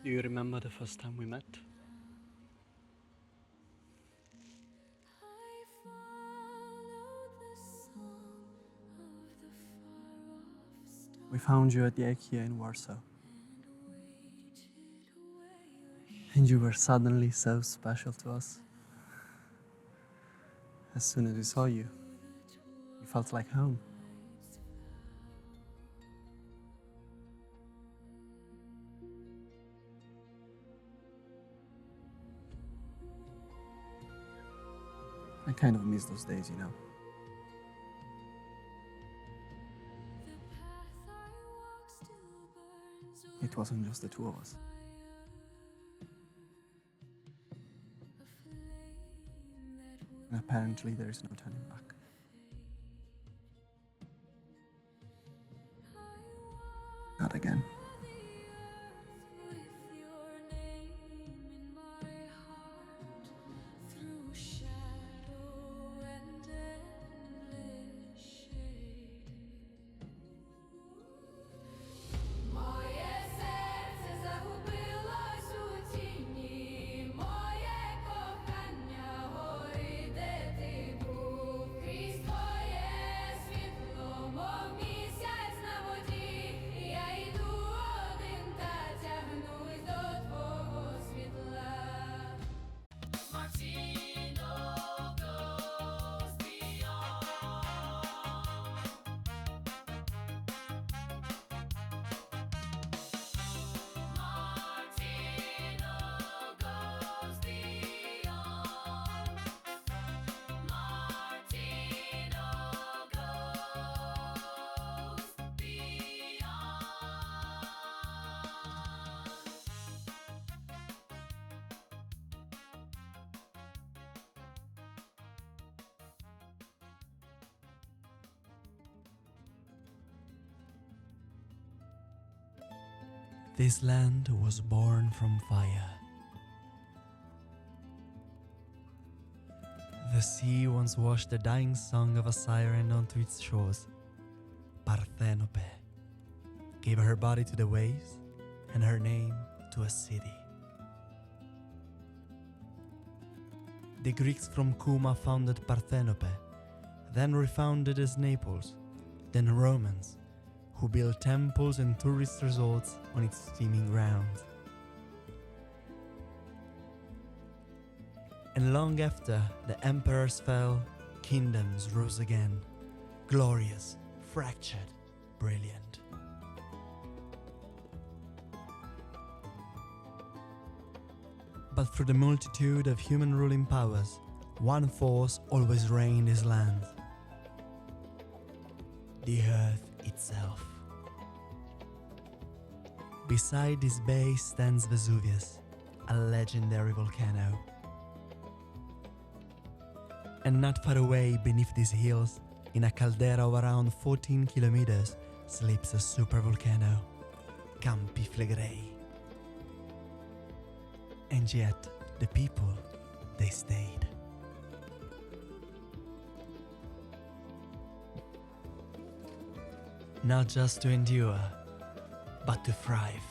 Do you remember the first time we met? I followed the song of the far-off star We found you at the IKEA in Warsaw, and waited away and you were suddenly so special to us. As soon as we saw you, you felt like home. I kind of miss those days, you know. the path I walk still burns It wasn't just the two of us. a flame that will And apparently there is no turning back. Not again. the earth with your name in my heart through shadow and endless shade. Moje serce zagubилось у тіні, моє кохання, ой, де ти був, крізь твоє світло, мов місяць на воді, я йду один та тягнусь до твого світла. Martino goes beyond. Martino goes beyond. Martino goes beyond. This land was born from fire. The sea once washed the dying song of a siren onto its shores. Parthenope gave her body to the waves and her name to a city. The Greeks from Cuma founded Parthenope, then refounded as Naples, then Romans, who built temples and tourist resorts on its steaming grounds. And long after the emperors fell, kingdoms rose again, glorious, fractured, brilliant. But through the multitude of human ruling powers, one force always reigned his land: the earth itself. Beside this base stands Vesuvius, a legendary volcano. And not far away beneath these hills, in a caldera of around 14 kilometers, sleeps a supervolcano, Campi Flegrei. And yet, the people, they stayed. Not just to endure, but to thrive.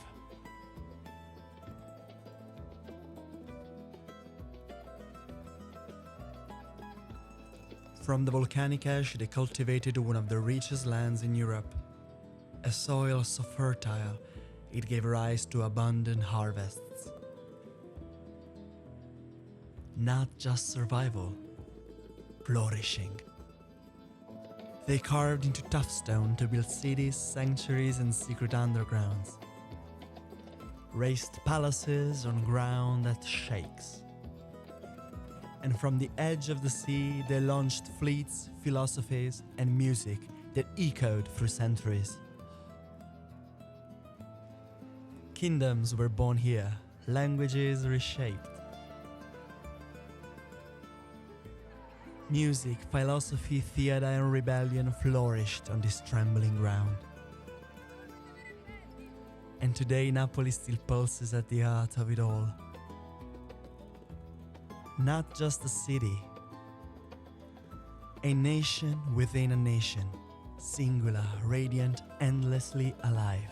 From the volcanic ash, they cultivated one of the richest lands in Europe. A soil so fertile, it gave rise to abundant harvests. Not just survival, flourishing. They carved into tough stone to build cities, sanctuaries, and secret undergrounds. Raised palaces on ground that shakes. And from the edge of the sea, they launched fleets, philosophies, and music that echoed through centuries. Kingdoms were born here, languages reshaped. Music, philosophy, theater, and rebellion flourished on this trembling ground. And today Napoli still pulses at the heart of it all. Not just a city, a nation within a nation, singular, radiant, endlessly alive.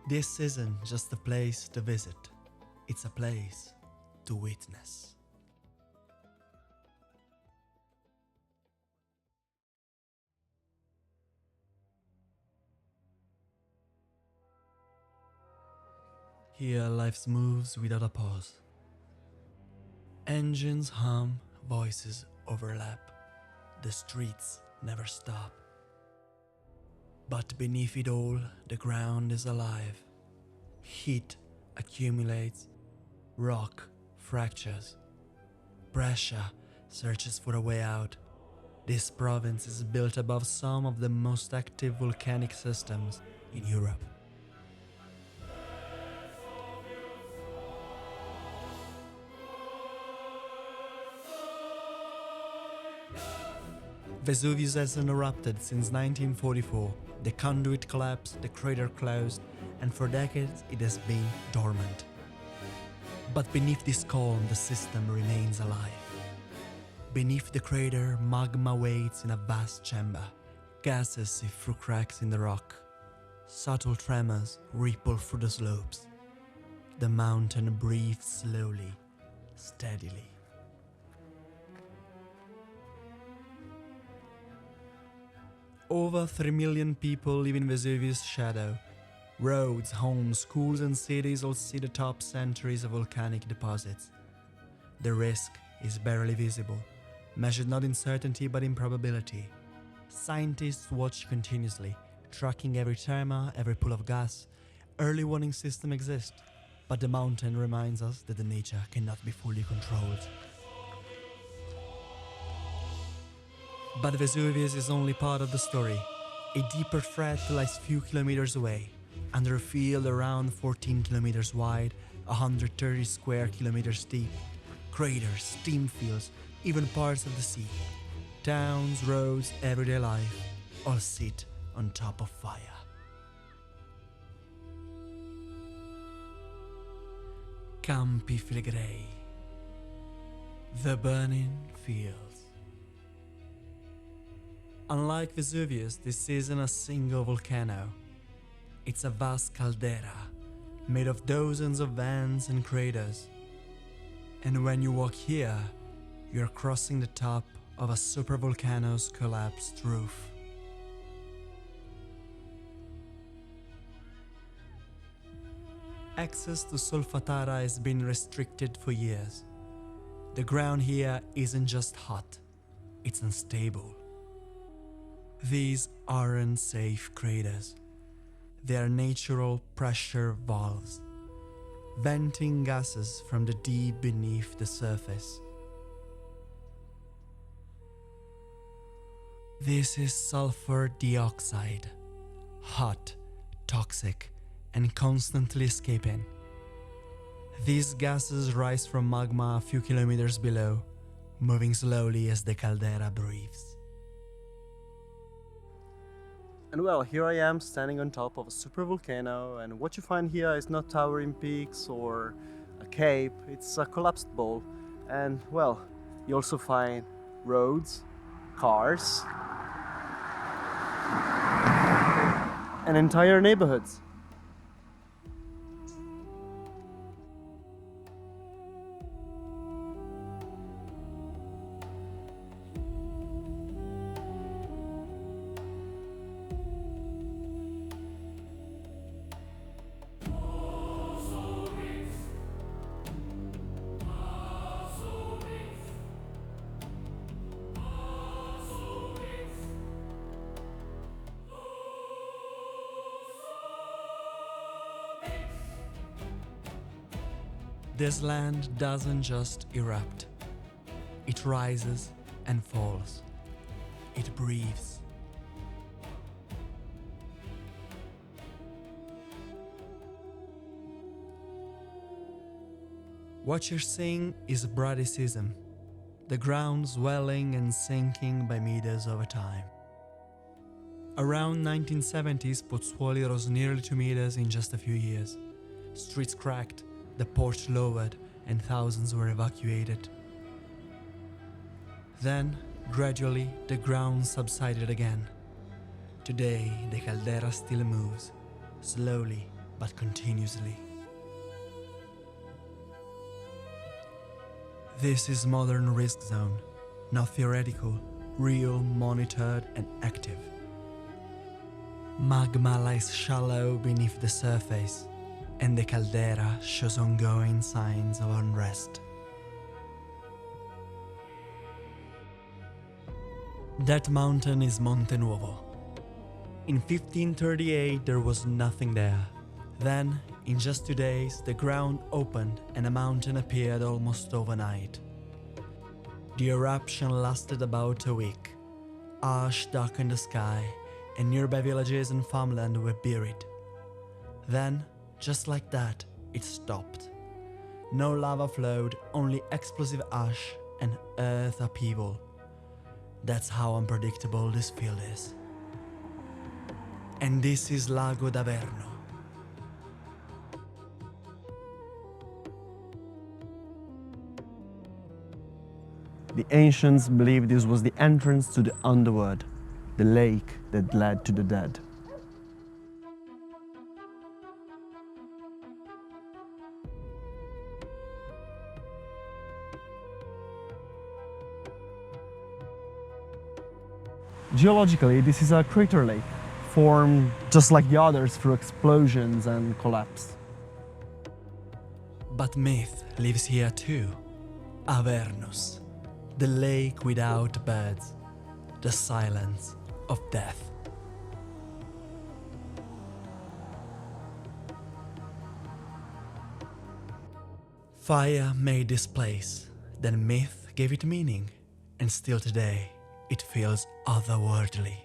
This isn't just a place to visit, it's a place to witness. Here life moves without a pause. Engines hum, voices overlap. The streets never stop. But beneath it all, the ground is alive. Heat accumulates, rock fractures. Pressure searches for a way out. This province is built above some of the most active volcanic systems in Europe. Vesuvius hasn't erupted since 1944. The conduit collapsed, the crater closed, and for decades it has been dormant. But beneath this calm, the system remains alive. Beneath the crater, magma waits in a vast chamber. Gases sift through cracks in the rock. Subtle tremors ripple through the slopes. The mountain breathes slowly, steadily. Over 3 million people live in Vesuvius' shadow. Roads, homes, schools and cities all sit atop centuries of volcanic deposits. The risk is barely visible, measured not in certainty but in probability. Scientists watch continuously, tracking every tremor, every pull of gas. Early warning systems exist, but the mountain reminds us that the nature cannot be fully controlled. But Vesuvius is only part of the story. A deeper threat lies few kilometers away, under a field around 14 kilometers wide, 130 square kilometers deep. Craters, steam fields, even parts of the sea. Towns, roads, everyday life, all sit on top of fire. Campi Flegrei, the burning fields. Unlike Vesuvius, this isn't a single volcano. It's a vast caldera, made of dozens of vents and craters. And when you walk here, you're crossing the top of a supervolcano's collapsed roof. Access to Solfatara has been restricted for years. The ground here isn't just hot, it's unstable. These aren't safe craters. They are natural pressure valves, venting gases from the deep beneath the surface. This is sulfur dioxide, hot, toxic, and constantly escaping. These gases rise from magma a few kilometers below, moving slowly as the caldera breathes. And well, here I am standing on top of a supervolcano, and what you find here is not towering peaks or a cape, it's a collapsed bowl. And well, you also find roads, cars, and entire neighborhoods. This land doesn't just erupt. It rises and falls. It breathes. What you're seeing is bradycism, the ground swelling and sinking by meters over time. Around 1970s, Pozzuoli rose nearly 2 meters in just a few years. Streets cracked, the porch lowered, and thousands were evacuated. Then, gradually, the ground subsided again. Today, the caldera still moves, slowly but continuously. This is modern risk zone, not theoretical, real, monitored and active. Magma lies shallow beneath the surface, and the caldera shows ongoing signs of unrest. That mountain is Monte Nuovo. In 1538 there was nothing there. Then, in just 2 days, the ground opened and a mountain appeared almost overnight. The eruption lasted about a week. Ash darkened the sky, and nearby villages and farmland were buried. Then, just like that, it stopped. No lava flowed, only explosive ash and earth upheaval. That's how unpredictable this field is. And this is Lago d'Averno. The ancients believed this was the entrance to the underworld, the lake that led to the dead. Geologically, this is a crater lake, formed just like the others through explosions and collapse. But myth lives here too. Avernus, the lake without birds, the silence of death. Fire made this place, then myth gave it meaning, and still today it feels otherworldly.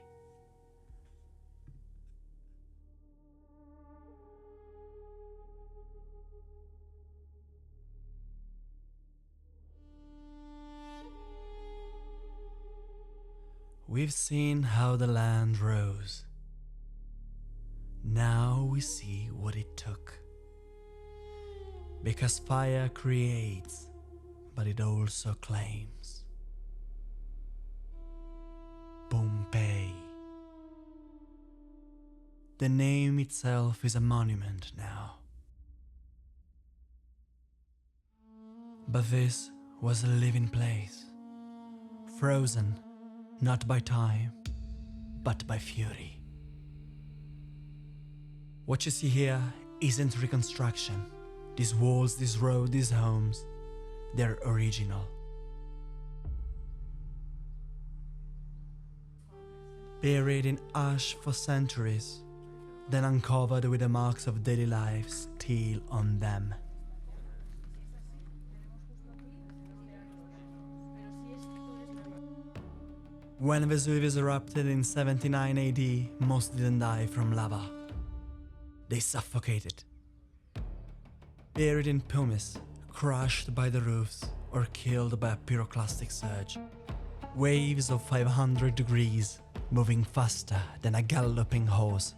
We've seen how the land rose. Now we see what it took. Because fire creates, but it also claims. Pompeii. The name itself is a monument now. But this was a living place, frozen not by time, but by fury. What you see here isn't reconstruction. These walls, this road, these homes, they're original. Buried in ash for centuries, then uncovered with the marks of daily life still on them. When Vesuvius erupted in 79 AD, most didn't die from lava. They suffocated. Buried in pumice, crushed by the roofs, or killed by a pyroclastic surge. Waves of 500 degrees, moving faster than a galloping horse.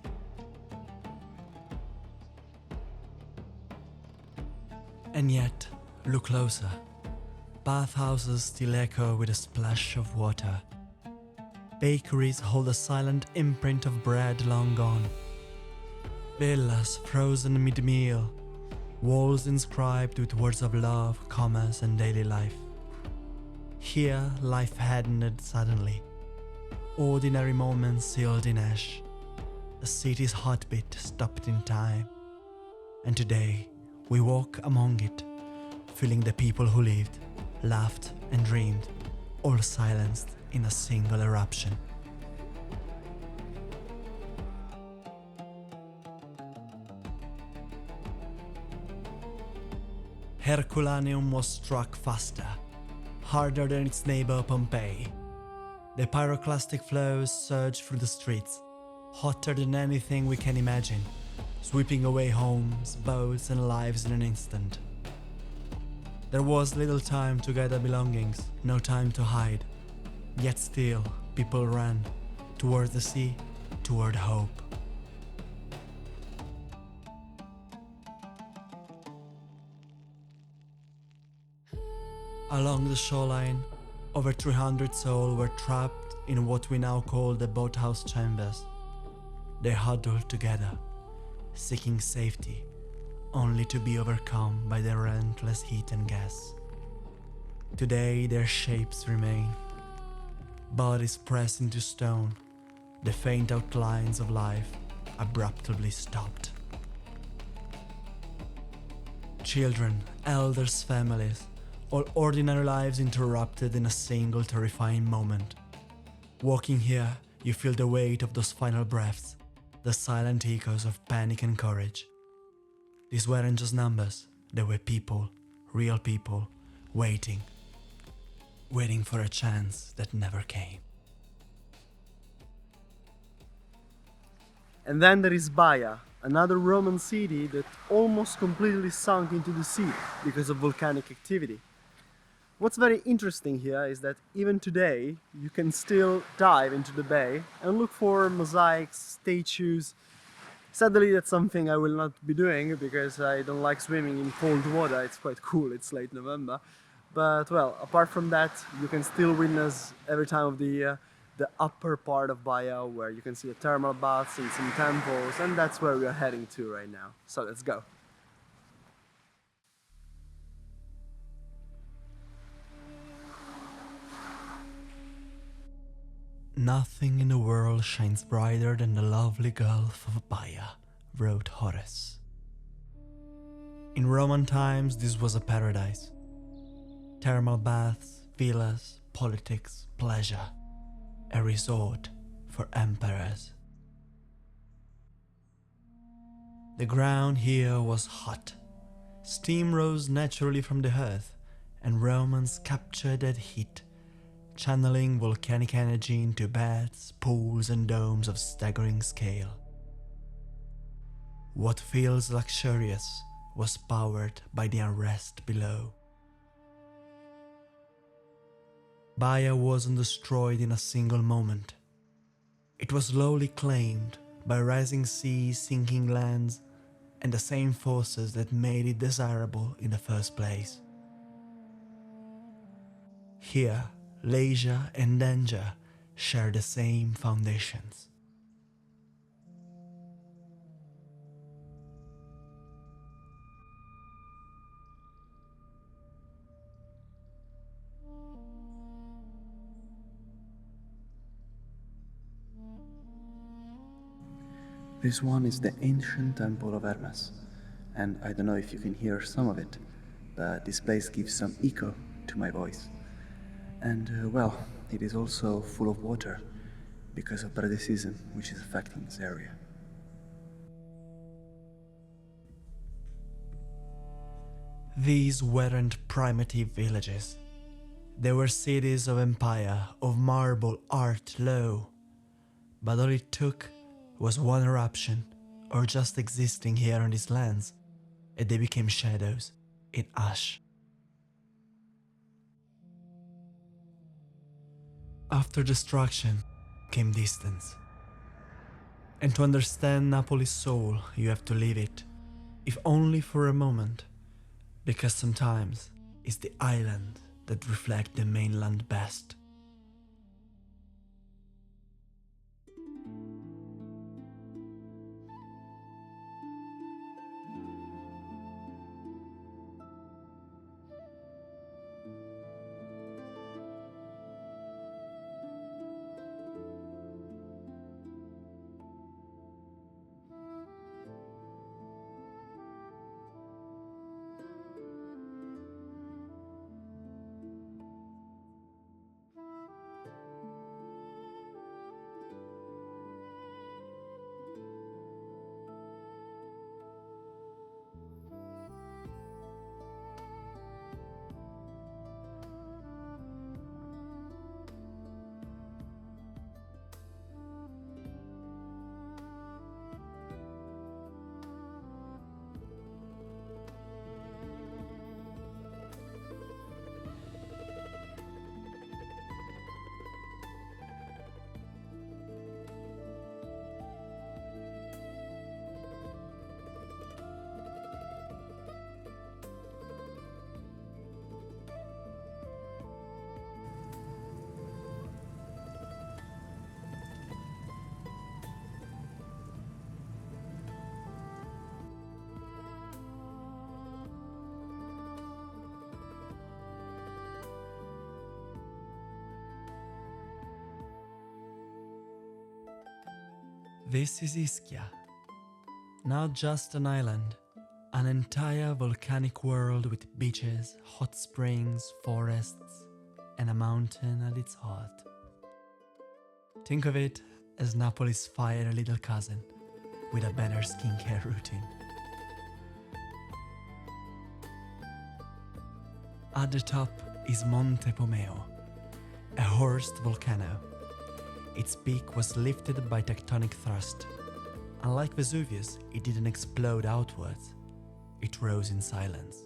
And yet, look closer. Bathhouses still echo with a splash of water. Bakeries hold a silent imprint of bread long gone. Villas frozen mid-meal, walls inscribed with words of love, commerce and daily life. Here life had ended suddenly. Ordinary moments sealed in ash. The city's heartbeat stopped in time. And today we walk among it, feeling the people who lived, laughed and dreamed, all silenced in a single eruption. Herculaneum was struck faster, harder than its neighbor Pompeii. The pyroclastic flows surged through the streets, hotter than anything we can imagine, sweeping away homes, boats and lives in an instant. There was little time to gather belongings, no time to hide. Yet still, people ran toward the sea, toward hope. Along the shoreline, over 300 souls were trapped in what we now call the boathouse chambers. They huddled together, seeking safety, only to be overcome by the relentless heat and gas. Today their shapes remain, bodies pressed into stone, the faint outlines of life abruptly stopped. Children, elders, families, all ordinary lives interrupted in a single terrifying moment. Walking here, you feel the weight of those final breaths, the silent echoes of panic and courage. These weren't just numbers, they were people, real people, waiting for a chance that never came. And then there is Baia, another Roman city that almost completely sunk into the sea because of volcanic activity. What's very interesting here is that even today you can still dive into the bay and look for mosaics, statues. Sadly, that's something I will not be doing because I don't like swimming in cold water. It's quite cool, it's late November. But well, apart from that, you can still witness every time of the year the upper part of Baia where you can see the thermal baths and some temples, and that's where we are heading to right now. So let's go. Nothing in the world shines brighter than the lovely Gulf of Baia, wrote Horace. In Roman times, this was a paradise. Thermal baths, villas, politics, pleasure, a resort for emperors. The ground here was hot. Steam rose naturally from the earth, and Romans captured that heat, channeling volcanic energy into baths, pools, and domes of staggering scale. What feels luxurious was powered by the unrest below. Baia wasn't destroyed in a single moment. It was slowly claimed by rising seas, sinking lands, and the same forces that made it desirable in the first place. Here, leisure and danger share the same foundations. This one is the ancient temple of Hermes, and I don't know if you can hear some of it, but this place gives some echo to my voice. And well, it is also full of water because of dry season, which is affecting this area. These weren't primitive villages. They were cities of empire, of marble, art, law. But all it took was one eruption, or just existing here on these lands, and they became shadows in ash. After destruction came distance. And to understand Napoli's soul, you have to leave it, if only for a moment, because sometimes it's the island that reflects the mainland best. This is Ischia. Not just an island, an entire volcanic world with beaches, hot springs, forests, and a mountain at its heart. Think of it as Napoli's fiery little cousin with a better skincare routine. At the top is Monte Pomeo, a horsed volcano. Its peak was lifted by tectonic thrust. Unlike Vesuvius, it didn't explode outwards. It rose in silence.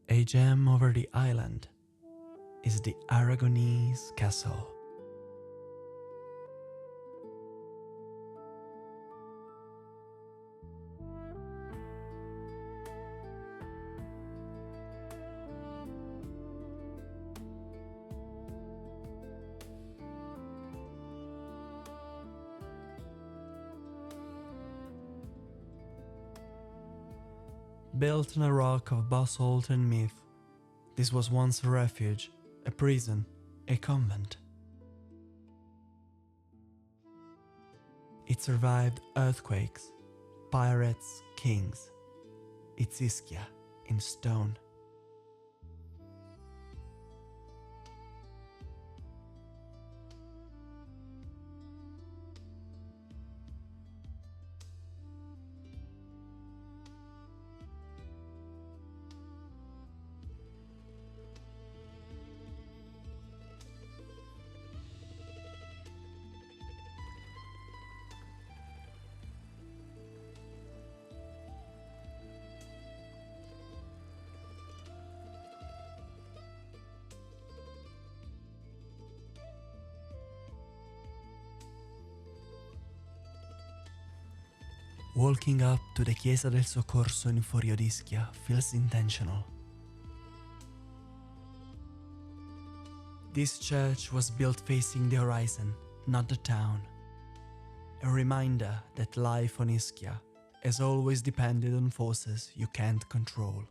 A gem over the island is the Aragonese Castle. Built on a rock of basalt and myth, this was once a refuge, a prison, a convent. It survived earthquakes, pirates, kings. It's Ischia in stone. Walking up to the Chiesa del Soccorso in Forio d'Ischia feels intentional. This church was built facing the horizon, not the town. A reminder that life on Ischia has always depended on forces you can't control.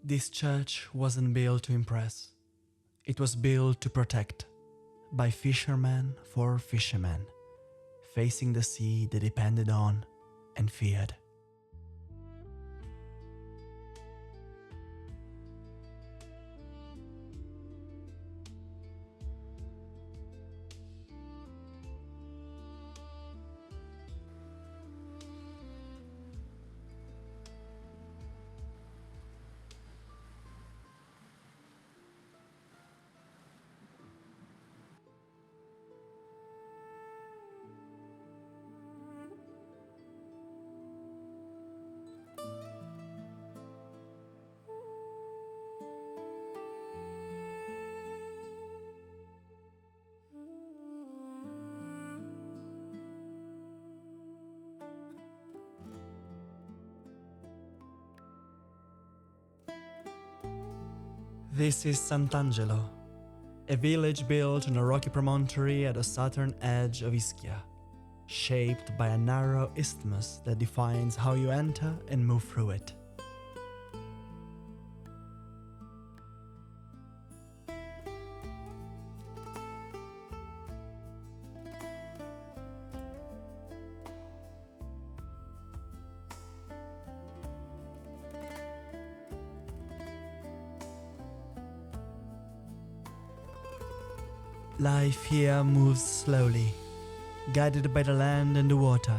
This church wasn't built to impress. It was built to protect, by fishermen for fishermen, facing the sea they depended on and feared. This is Sant'Angelo, a village built on a rocky promontory at the southern edge of Ischia, shaped by a narrow isthmus that defines how you enter and move through it. Life here moves slowly, guided by the land and the water,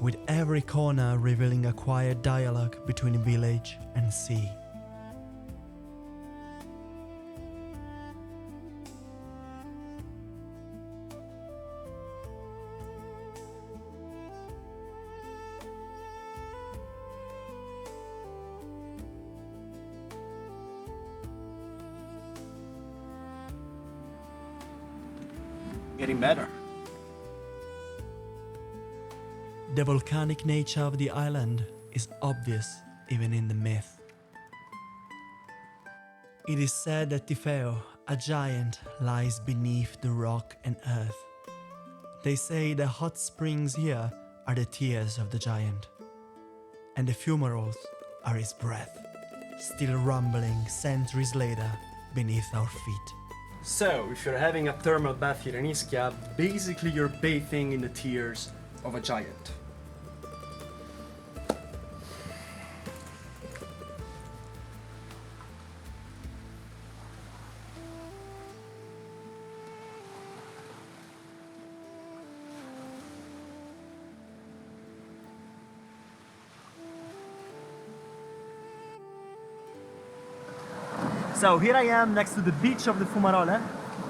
with every corner revealing a quiet dialogue between village and sea. getting better. The volcanic nature of the island is obvious even in the myth. It is said that Tifeo, a giant, lies beneath the rock and earth. They say the hot springs here are the tears of the giant, and the fumaroles are his breath, still rumbling centuries later beneath our feet. So, if you're having a thermal bath here in Ischia, basically you're bathing in the tears of a giant. So here I am next to the beach of the Fumarole,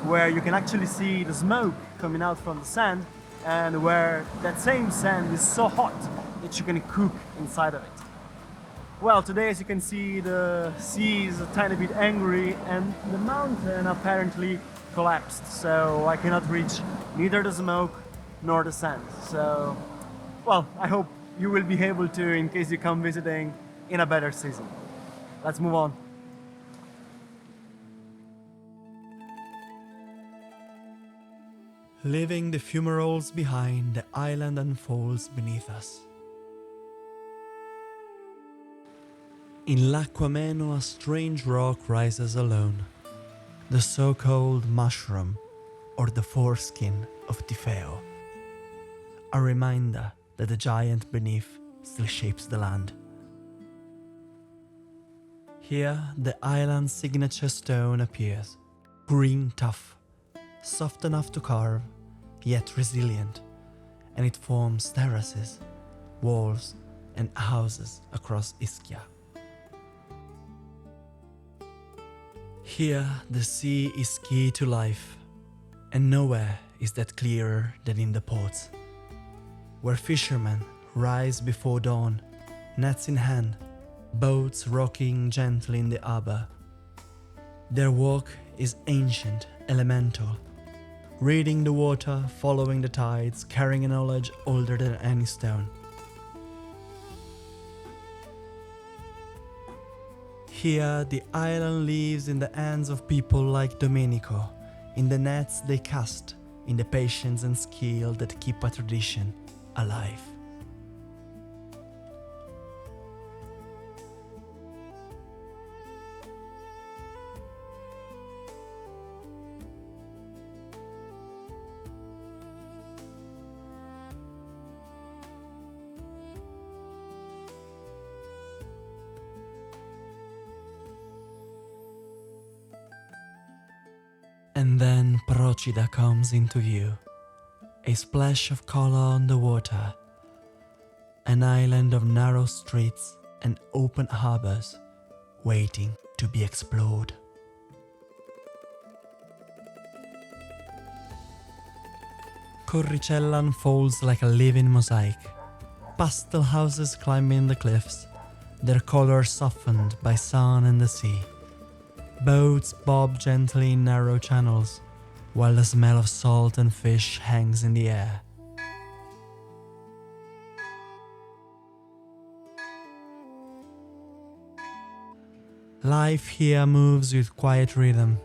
where you can actually see the smoke coming out from the sand, and where that same sand is so hot that you can cook inside of it. Well, today, as you can see, the sea is a tiny bit angry and the mountain apparently collapsed, so I cannot reach neither the smoke nor the sand. So, well, I hope you will be able to in case you come visiting in a better season. Let's move on. Leaving the fumaroles behind, the island unfolds beneath us. In L'Aquameno, a strange rock rises alone, the so-called mushroom, or the foreskin of Tifeo, a reminder that the giant beneath still shapes the land. Here, the island's signature stone appears, green tough, soft enough to carve, yet resilient, and it forms terraces, walls, and houses across Ischia. Here, the sea is key to life, and nowhere is that clearer than in the ports, where fishermen rise before dawn, nets in hand, boats rocking gently in the harbor. Their walk is ancient, elemental, reading the water, following the tides, carrying a knowledge older than any stone. Here, the island lives in the hands of people like Domenico, in the nets they cast, in the patience and skill that keep a tradition alive. And then Procida comes into view, a splash of color on the water, an island of narrow streets and open harbors waiting to be explored. Corricella unfolds like a living mosaic, pastel houses climbing the cliffs, their colors softened by sun and the sea. Boats bob gently in narrow channels, while the smell of salt and fish hangs in the air. Life here moves with quiet rhythm.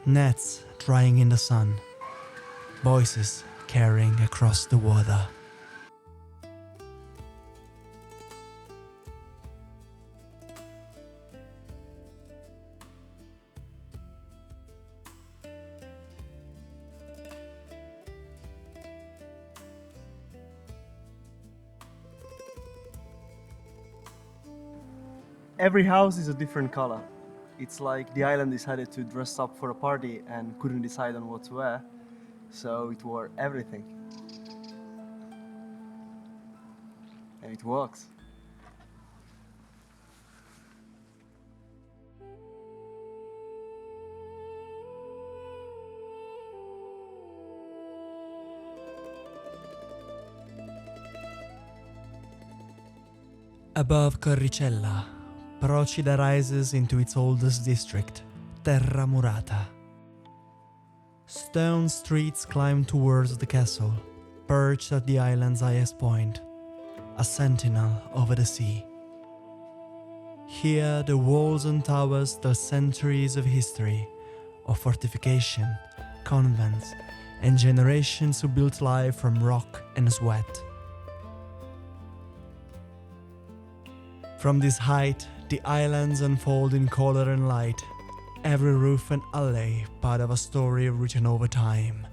Nets drying in the sun, voices carrying across the water. Every house is a different color. It's like the island decided to dress up for a party and couldn't decide on what to wear, so it wore everything. And it works. Above Corricella, Procida rises into its oldest district, Terra Murata. Stone streets climb towards the castle, perched at the island's highest point, a sentinel over the sea. Here, the walls and towers tell centuries of history, of fortification, convents, and generations who built life from rock and sweat. From this height, the islands unfold in color and light, every roof and alley part of a story written over time.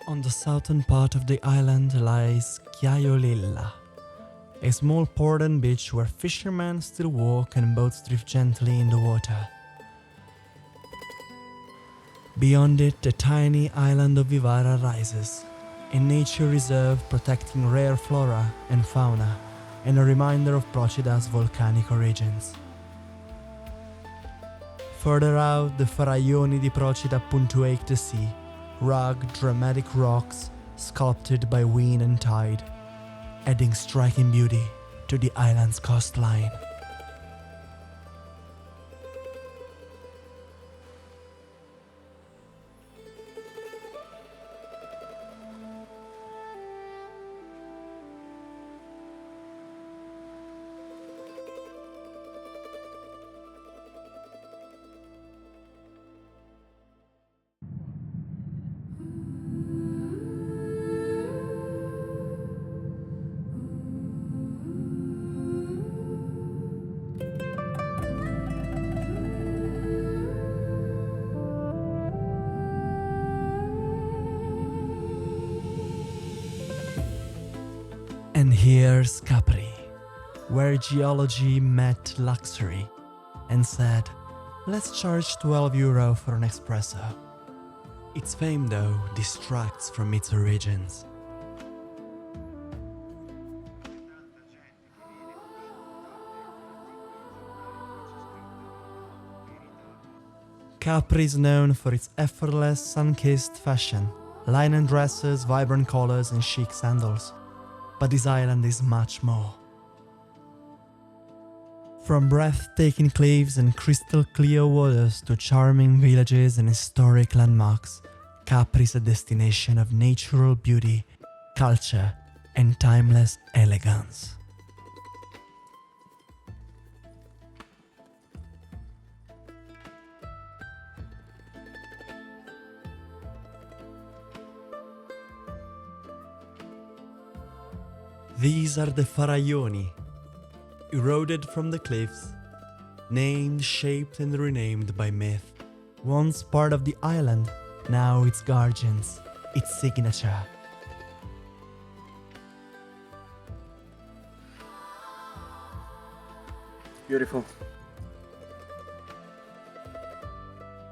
On the southern part of the island lies Chiaiolilla, a small port and beach where fishermen still walk and boats drift gently in the water. Beyond it, the tiny island of Vivara rises, a nature reserve protecting rare flora and fauna, and a reminder of Procida's volcanic origins. Further out, the Faralloni di Procida punctuate the sea, rugged, dramatic rocks sculpted by wind and tide, adding striking beauty to the island's coastline. And here's Capri, where geology met luxury and said, let's charge €12 for an espresso. Its fame, though, distracts from its origins. Capri is known for its effortless, sun-kissed fashion, linen dresses, vibrant colors, and chic sandals. But this island is much more. From breathtaking cliffs and crystal clear waters to charming villages and historic landmarks, Capri is a destination of natural beauty, culture, and timeless elegance. These are the Faralloni, eroded from the cliffs, named, shaped and renamed by myth. Once part of the island, now its guardians, its signature. Beautiful.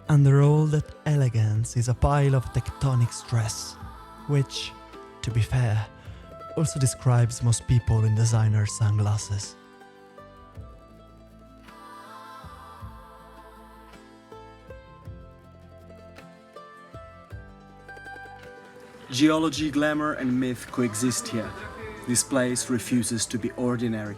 Under all that elegance is a pile of tectonic stress, which, to be fair, also describes most people in designer sunglasses. Geology, glamour, and myth coexist here. This place refuses to be ordinary.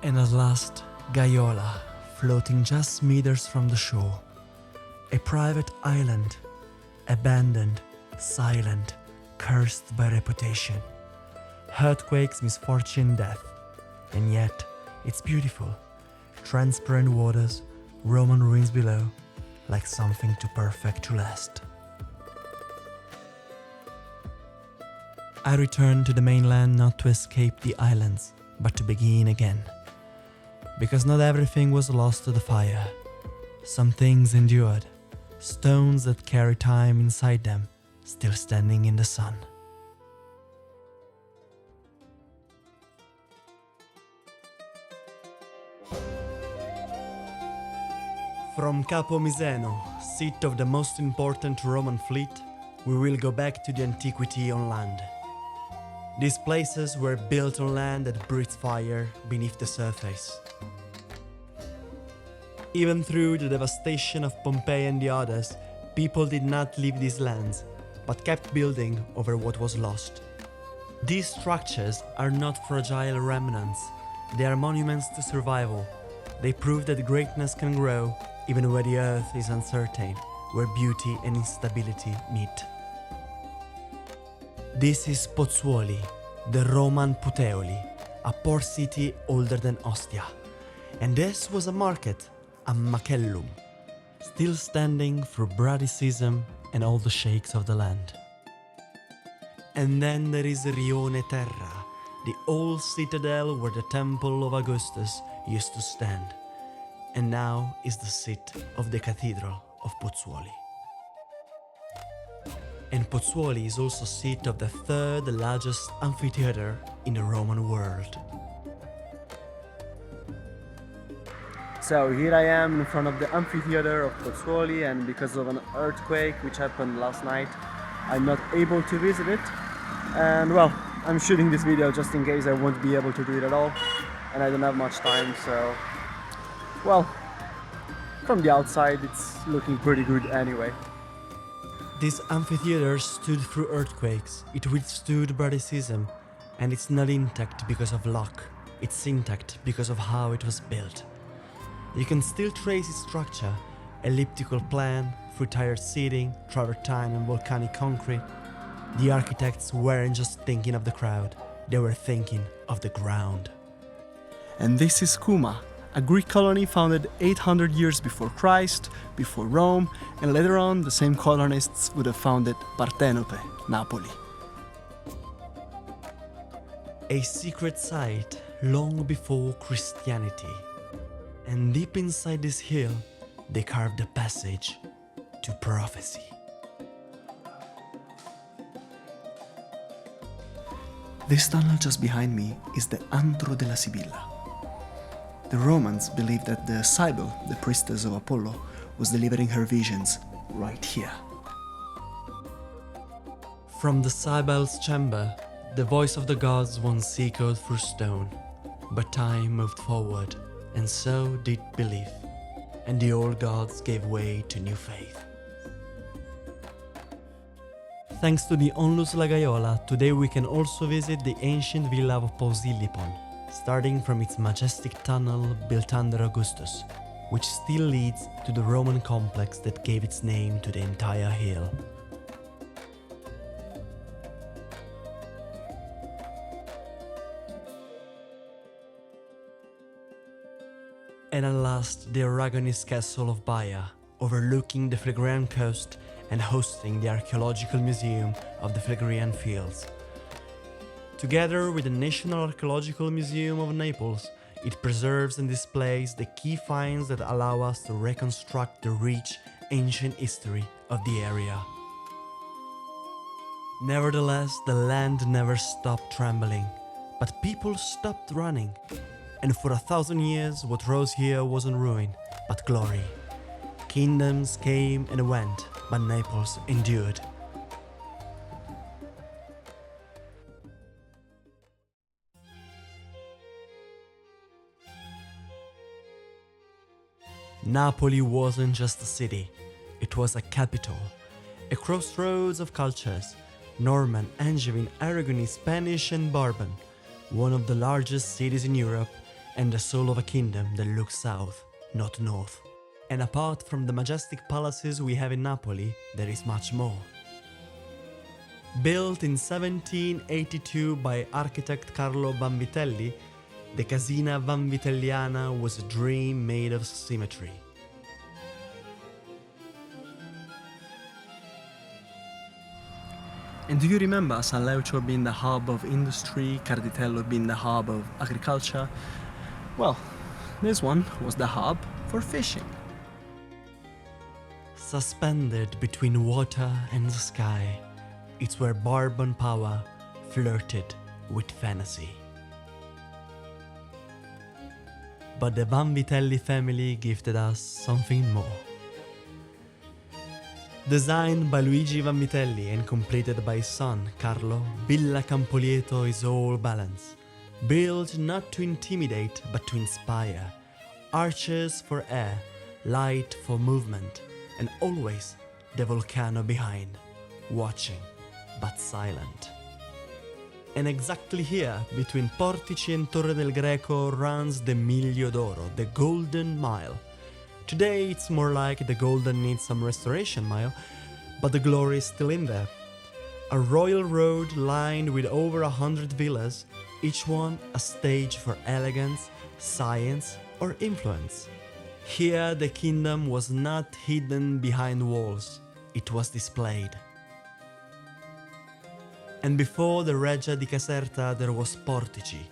And at last, Gaiola, floating just meters from the shore. A private island, abandoned, silent, cursed by reputation. Earthquakes, misfortune, death. And yet, it's beautiful. Transparent waters, Roman ruins below, like something too perfect to last. I returned to the mainland not to escape the islands, but to begin again. Because not everything was lost to the fire. Some things endured, stones that carry time inside them, still standing in the sun. From Capo Miseno, seat of the most important Roman fleet, we will go back to the antiquity on land. These places were built on land that breathes fire beneath the surface. Even through the devastation of Pompeii and the others, people did not leave these lands, but kept building over what was lost. These structures are not fragile remnants, they are monuments to survival. They prove that greatness can grow even where the earth is uncertain, where beauty and instability meet. This is Pozzuoli, the Roman Puteoli, a port city older than Ostia. And this was a market, a macellum, still standing through Braticism and all the sheikhs of the land. And then there is Rione Terra, the old citadel where the temple of Augustus used to stand, and now is the seat of the Cathedral of Pozzuoli. And Pozzuoli is also seat of the third largest amphitheater in the Roman world. So here I am in front of the amphitheater of Pozzuoli, and because of an earthquake which happened last night, I'm not able to visit it. And well, I'm shooting this video just in case I won't be able to do it at all, and I don't have much time, so well, from the outside it's looking pretty good anyway. This amphitheater stood through earthquakes, it withstood Braticism, and it's not intact because of luck, it's intact because of how it was built. You can still trace its structure, elliptical plan, through tired seating, travertine and volcanic concrete. The architects weren't just thinking of the crowd, they were thinking of the ground. And this is Cuma, a Greek colony founded 800 years before Christ, before Rome, and later on the same colonists would have founded Partenope, Napoli. A secret site long before Christianity. And deep inside this hill, they carved a passage to prophecy. This tunnel just behind me is the Antro della Sibilla. The Romans believed that the Sibyl, the priestess of Apollo, was delivering her visions right here. From the Sibyl's chamber, the voice of the gods once echoed through stone, but time moved forward, and so did belief, and the old gods gave way to new faith. Thanks to the Onlus La Gaiola, today we can also visit the ancient villa of Posillipo, starting from its majestic tunnel built under Augustus, which still leads to the Roman complex that gave its name to the entire hill. And at last, the Aragonese castle of Baia, overlooking the Phlegrean coast and hosting the archaeological museum of the Phlegrean Fields. Together with the National Archaeological Museum of Naples, it preserves and displays the key finds that allow us to reconstruct the rich, ancient history of the area. Nevertheless, the land never stopped trembling, but people stopped running. And for 1,000 years, what rose here wasn't ruin, but glory. Kingdoms came and went, but Naples endured. Napoli wasn't just a city, it was a capital, a crossroads of cultures, Norman, Angevin, Aragonese, Spanish and Bourbon, one of the largest cities in Europe, and the soul of a kingdom that looks south, not north. And apart from the majestic palaces we have in Napoli, there is much more. Built in 1782 by architect Carlo Vanvitelli, the Casina Vanvitelliana was a dream made of symmetry. And do you remember San Leucio being the hub of industry, Carditello being the hub of agriculture? Well, this one was the hub for fishing. Suspended between water and the sky, it's where Bourbon power flirted with fantasy. But the Vanvitelli family gifted us something more. Designed by Luigi Vanvitelli and completed by his son, Carlo, Villa Campolieto is all balance. Built not to intimidate but to inspire. Arches for air, light for movement, and always the volcano behind, watching but silent. And exactly here, between Portici and Torre del Greco, runs the Miglio d'Oro, the Golden Mile. Today it's more like the Golden needs some restoration mile, but the glory is still in there. A royal road lined with over 100 villas, each one a stage for elegance, science, or influence. Here the kingdom was not hidden behind walls, it was displayed. And before the Reggia di Caserta there was Portici.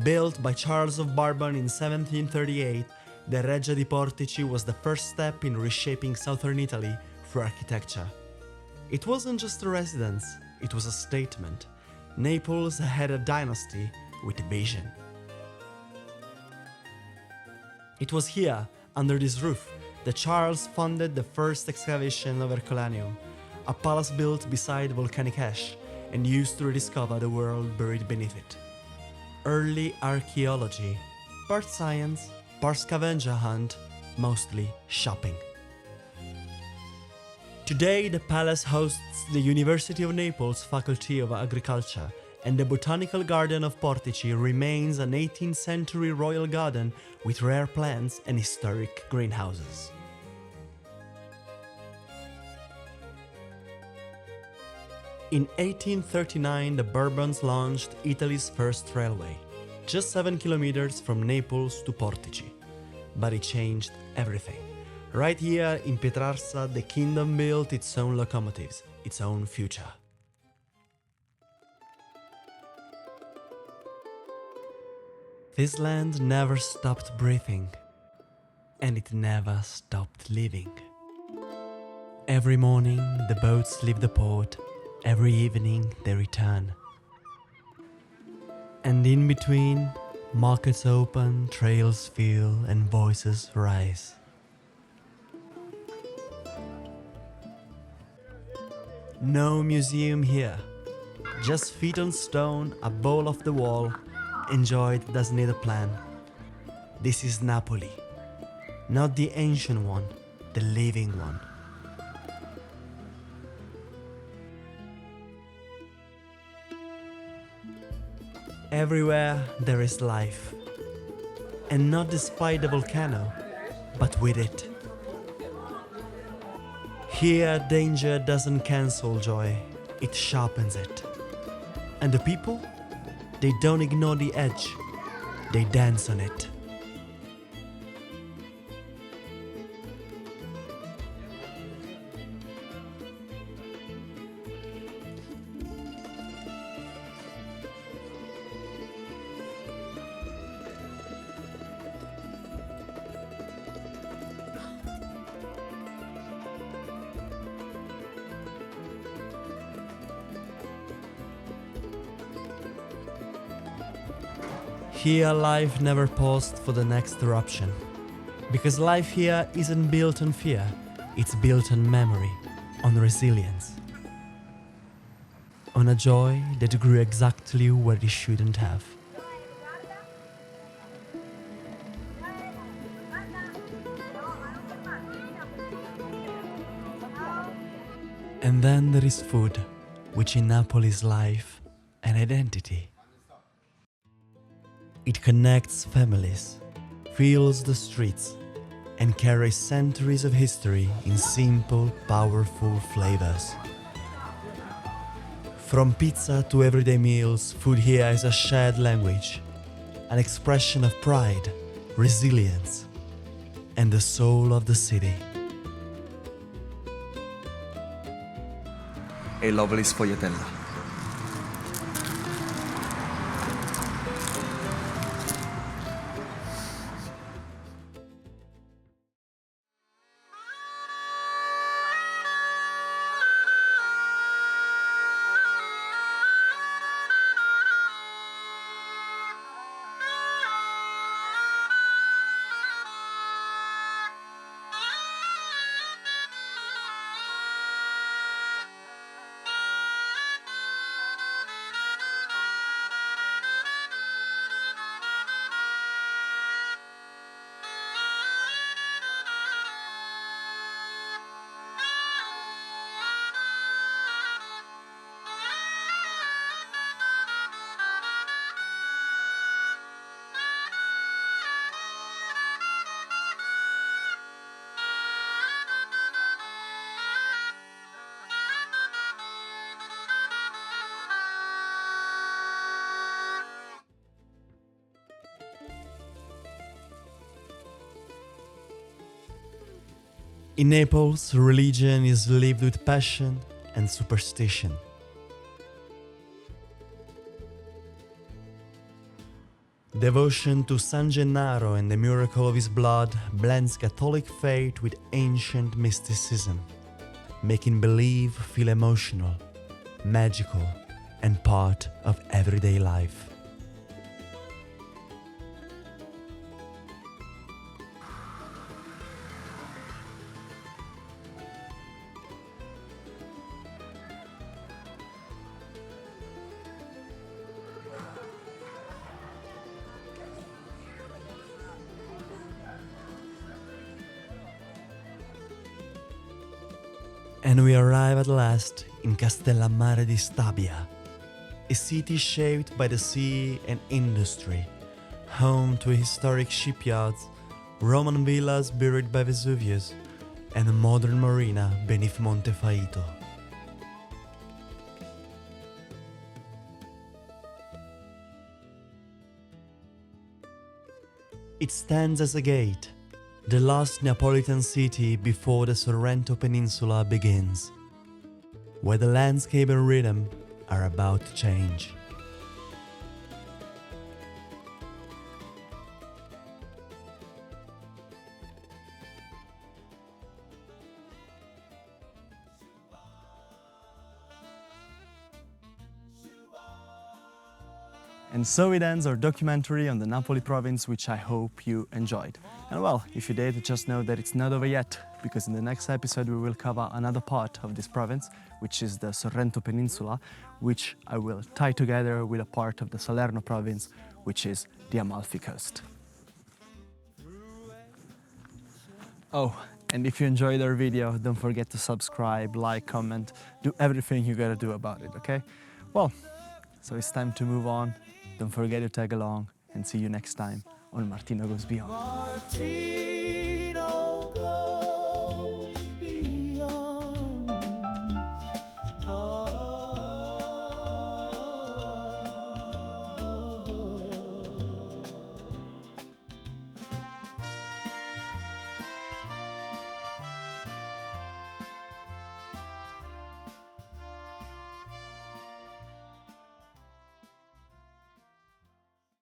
Built by Charles of Bourbon in 1738, the Reggia di Portici was the first step in reshaping southern Italy through architecture. It wasn't just a residence, it was a statement. Naples had a dynasty with a vision. It was here, under this roof, that Charles funded the first excavation of Herculaneum, a palace built beside volcanic ash and used to rediscover the world buried beneath it. Early archaeology, part science, part scavenger hunt, mostly shopping. Today the palace hosts the University of Naples Faculty of Agriculture, and the Botanical Garden of Portici remains an 18th century royal garden with rare plants and historic greenhouses. In 1839, the Bourbons launched Italy's first railway, just 7 kilometers from Naples to Portici. But it changed everything. Right here in Pietrarsa, the kingdom built its own locomotives, its own future. This land never stopped breathing, and it never stopped living. Every morning the boats leave the port, every evening they return. And in between, markets open, trails fill, and voices rise. No museum here, just feet on stone, a bowl off the wall. Enjoyed doesn't need a plan. This is Napoli, not the ancient one, the living one. Everywhere there is life. And not despite the volcano, but with it. Here, danger doesn't cancel joy, it sharpens it. And the people? They don't ignore the edge, they dance on it. Here life never paused for the next eruption. Because life here isn't built on fear, it's built on memory, on resilience. On a joy that grew exactly where it shouldn't have. And then there is food, which in Napoli is life and identity. It connects families, fills the streets, and carries centuries of history in simple, powerful flavors. From pizza to everyday meals, food here is a shared language, an expression of pride, resilience, and the soul of the city. A lovely sfogliatella. In Naples, religion is lived with passion and superstition. Devotion to San Gennaro and the miracle of his blood blends Catholic faith with ancient mysticism, making belief feel emotional, magical, and part of everyday life. And we arrive at last in Castellammare di Stabia, a city shaped by the sea and industry, home to historic shipyards, Roman villas buried by Vesuvius, and a modern marina beneath Monte Faito. It stands as a gate, the last Neapolitan city before the Sorrento Peninsula begins, where the landscape and rhythm are about to change. And so it ends our documentary on the Napoli province, which I hope you enjoyed. And well, if you did, just know that it's not over yet, because in the next episode we will cover another part of this province, which is the Sorrento Peninsula, which I will tie together with a part of the Salerno province, which is the Amalfi Coast. Oh, and if you enjoyed our video, don't forget to subscribe, like, comment, do everything you gotta do about it, okay? Well, so it's time to move on Don't forget to tag along and see you next time on Martino Goes Beyond. Martino.